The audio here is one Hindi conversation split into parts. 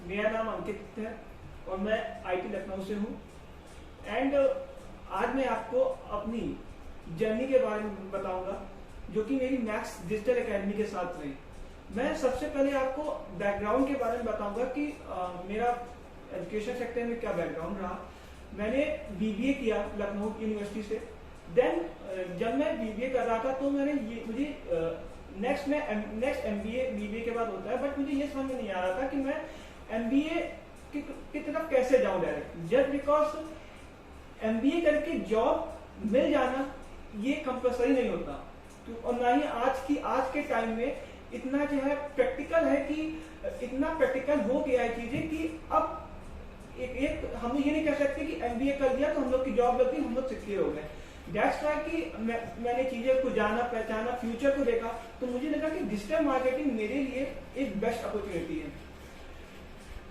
मेरा नाम अंकित है और मैं आईटी लखनऊ से हूँ। एंड आज मैं आपको अपनी जर्नी के बारे में बताऊंगा जो कि मेरी मैक्स डिजिटल एकेडमी के साथ रही। मैं सबसे पहले आपको बैकग्राउंड के बारे में बताऊंगा कि मेरा एजुकेशन सेक्टर में क्या बैकग्राउंड रहा। मैंने बीबीए किया लखनऊ यूनिवर्सिटी से। देन जब मैं बीबीए कर रहा था तो मुझे नेक्स्ट एमबीए बीबीए के बाद होता है, बट मुझे ये समझ में नहीं आ रहा था कि मैं एमबीए की तरफ कैसे जाऊं डायरेक्ट, जस्ट बिकॉज एमबीए करके जॉब मिल जाना ये कंपलसरी नहीं होता। तो और ना ही आज के टाइम में इतना जो है प्रैक्टिकल है कि इतना प्रैक्टिकल हो गया है चीजें कि अब एक हम ये नहीं कह सकते कि एमबीए कर दिया तो हम लोग की जॉब लग गई, हम लोग सिक्योर हो गए। दैट्स व्हाई कि मैंने चीजें को जाना पहचाना, फ्यूचर को देखा, तो मुझे लगा कि डिजिटल मार्केटिंग मेरे लिए एक बेस्ट अपॉर्चुनिटी है।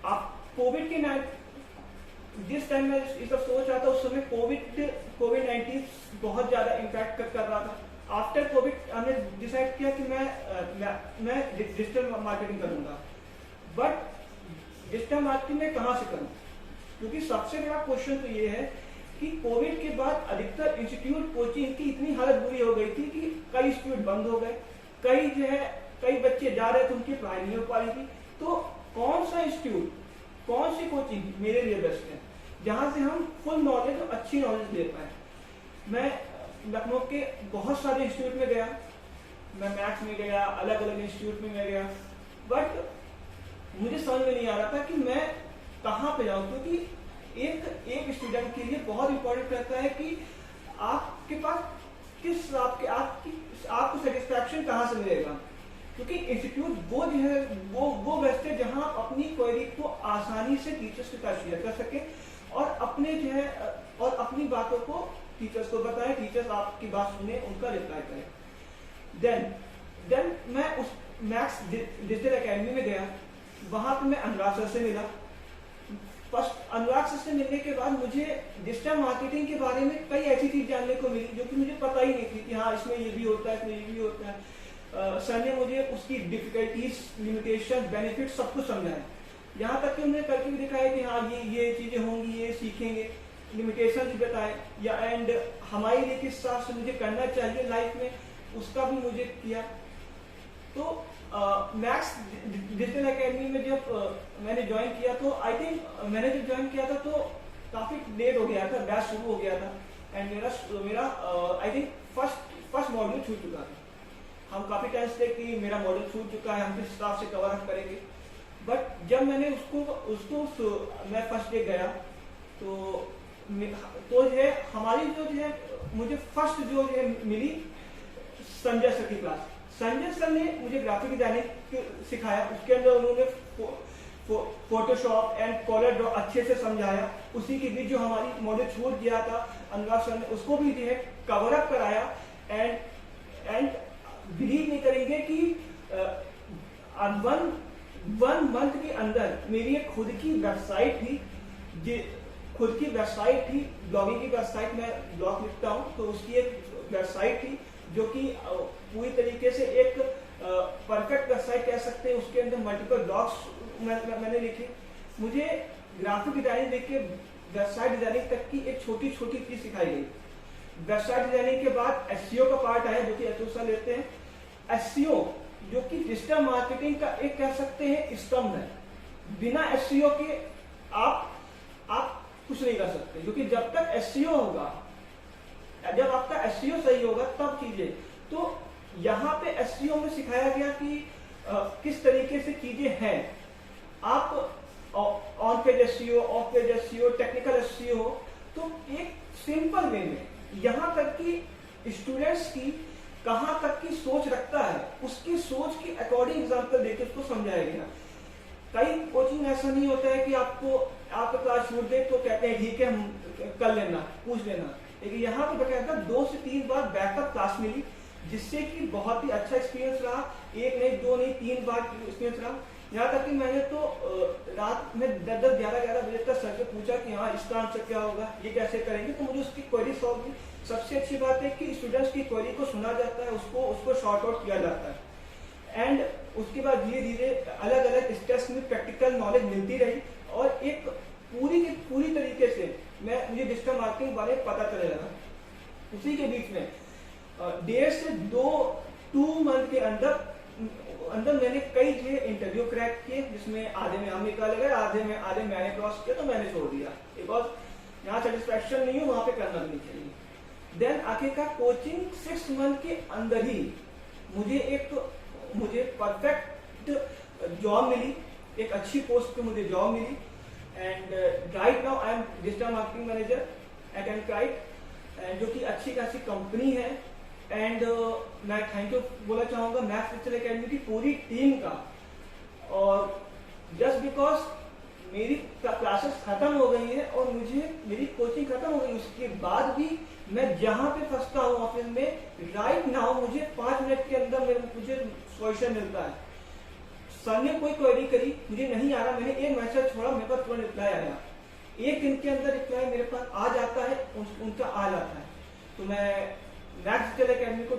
आप कोविड के जिस टाइम मैं ये सब सोच रहा था उस समय कोविड-19 बहुत ज्यादा इम्पैक्ट कर रहा था। आफ्टर कोविड हमने डिसाइड किया कि मैं डिजिटल मार्केटिंग करूंगा, बट डिजिटल मार्केटिंग में कहाँ से करूं, क्योंकि सबसे बड़ा क्वेश्चन तो ये है कि कोविड के बाद अधिकतर इंस्टीट्यूट कोचिंग की इतनी हालत बुरी हो गई थी कि कई इंस्टीट्यूट बंद हो गए, कई बच्चे जा रहे थे, उनकी पढ़ाई नहीं हो पा रही थी। तो कौन सा इंस्टीट्यूट, कौन सी कोचिंग मेरे लिए बेस्ट है जहां से हम फुल नॉलेज और अच्छी नॉलेज ले पाए। मैं लखनऊ के बहुत सारे इंस्टीट्यूट में गया, मैं मैथ्स में गया, अलग अलग इंस्टीट्यूट में मैं गया, बट मुझे समझ में नहीं आ रहा था कि मैं कहाँ पे जाऊँ, क्योंकि एक स्टूडेंट के लिए बहुत इंपॉर्टेंट रहता है कि आपके पास आपको सेटिस्फैक्शन कहाँ से मिलेगा, क्योंकि इंस्टीट्यूट वो जो है वो बेस्ट है जहां आप अपनी क्वेरी को आसानी से टीचर्स के साथ शेयर कर सके और अपने जो है और अपनी बातों को टीचर्स को बताएं, टीचर्स आपकी बात सुने, उनका रिप्लाई करें। देन मैं उस मैक्स डिजिटल एकेडमी में गया, वहां पे मैं अनुराग सर से मिला। फर्स्ट अनुराग सर से मिलने के बाद मुझे डिजिटल मार्केटिंग के बारे में कई ऐसी चीज जानने को मिली जो कि मुझे पता ही नहीं थी कि हाँ इसमें ये भी होता है, इसमें ये भी होता है। सर ने मुझे उसकी डिफिकल्टीज, लिमिटेशन, बेनिफिट सब कुछ समझाया। यहाँ तक कि उन्होंने करके भी दिखाया कि हाँ ये चीजें होंगी, ये सीखेंगे, लिमिटेशन भी बताए या एंड हमारे लिए किस हिसाब से मुझे करना चाहिए लाइफ में, उसका भी मुझे किया। तो मैक्स डिजिटल एकेडमी में जब मैंने ज्वाइन किया तो आई थिंक मैंने जब ज्वाइन किया था तो काफी लेट हो गया था, बैच शुरू हो गया था एंड मेरा आई थिंक फर्स्ट मॉड्यूल छूट चुका था। हम काफी टाइम से कि मेरा मॉडल छूट चुका है, हम किस हिसाब से कवर अप करेंगे। बट जब मैंने उसको मैं फर्स्ट डे गया तो जो है हमारी जो है मुझे फर्स्ट जो है मिली संजय सर की क्लास। संजय सर ने मुझे ग्राफिक डिजाइनिंग सिखाया, उसके अंदर उन्होंने फोटोशॉप एंड कॉलर ड्रॉ अच्छे से समझाया। उसी के बीच जो हमारी मॉडल छूट गया था अनुराग सर ने उसको भी जो है कवर अप कराया एंड बिलीव नहीं करेंगे कि वन मंथ के अंदर मेरी एक खुद की वेबसाइट थी, ब्लॉगिंग की वेबसाइट, मैं ब्लॉग लिखता हूँ तो उसकी एक वेबसाइट थी जो कि पूरी तरीके से एक परफेक्ट वेबसाइट कह सकते हैं। उसके अंदर मल्टीपल ब्लॉग्स मैंने लिखे। मुझे ग्राफिक डिजाइनिंग देख के वेबसाइट डिजाइनिंग तक की एक छोटी छोटी चीज सिखाई गई। वेबसाइट डिजाइनिंग के बाद एसईओ का पार्ट आया जो कि एचओ लेते हैं। एसईओ जो कि डिजिटल मार्केटिंग का एक कह सकते हैं स्तंभ है। बिना एसईओ के आप कुछ नहीं कर सकते, क्योंकि जब तक एसईओ होगा, जब आपका एसईओ सही होगा तब चीजें। तो यहाँ पे एसईओ में सिखाया गया कि किस तरीके से चीजें हैं। आप on page SEO, of page SEO, technical SEO, तो एक सिंपल वे में यहाँ तक कि स्टूडेंट्स की कहाँ तक की सोच रखता है, उसकी सोच के अकॉर्डिंग एग्जाम्पल देके उसको समझाया गया। कई कोचिंग ऐसा नहीं होता है कि आपका क्लास छूट दे तो कहते हैं ठीक है हम कर लेना, पूछ लेना, लेकिन यहाँ पे बकायदा 2 से 3 बार बैकअप क्लास मिली, जिससे कि बहुत ही अच्छा एक्सपीरियंस रहा। 1 नहीं 2 नहीं 3 बार एक्सपीरियंस रहा। यहाँ तक कि मैंने तो रात में 10-11 बजे तक सर से पूछा कि हाँ इसका आंसर क्या होगा, ये कैसे करेंगे, तो मुझे उसकी क्वेरी सॉल्व की। सबसे अच्छी बात है कि स्टूडेंट्स की क्वेरी को सुना जाता है, उसको शॉर्ट आउट किया जाता है। एंड उसके बाद धीरे धीरे अलग अलग स्टेप्स में प्रैक्टिकल नॉलेज मिलती रही और एक पूरी की पूरी तरीके से मुझे डिजिटल मार्केटिंग बारे में पता चलने लगा। उसी के बीच में 1.5 से 2 मंथ के अंदर मैंने कई जो इंटरव्यू क्रैक किए, जिसमें आधे में हम निकाले गए, आधे मैंने क्रॉस किया, तो मैंने छोड़ दिया बिकॉज यहाँ सेटिस्फैक्शन नहीं हो, वहां पे करना भी नहीं चाहिए। देन आखिरकार कोचिंग 6 मंथ के अंदर ही मुझे परफेक्ट जॉब मिली, एक अच्छी पोस्ट पे मुझे जॉब मिली and right now I am digital marketing manager at Encrite, जो कि अच्छी खासी कंपनी है। एंड मैं थैंक यू बोलना चाहूंगा मैक्स डिजिटल एकेडमी की पूरी टीम का। और जस्ट बिकॉज मेरी क्लासेस खत्म हो गई है और मेरी कोचिंग खत्म हो गई, उसके बाद भी मैं जहां पे फंसता हूँ ऑफिस में, राइट नाउ मुझे 5 मिनट के अंदर मुझे सॉल्यूशन मिलता है। सर ने कोई क्वेरी करी, मुझे नहीं आ रहा, मैंने एक मैसेज छोड़ा, मेरे पास तुरंत रिप्लाई आया। 1 दिन के अंदर रिप्लाई मेरे पास आ जाता है, उनका आ जाता है। तो मैं मैक्स डिजिटल एकेडमी को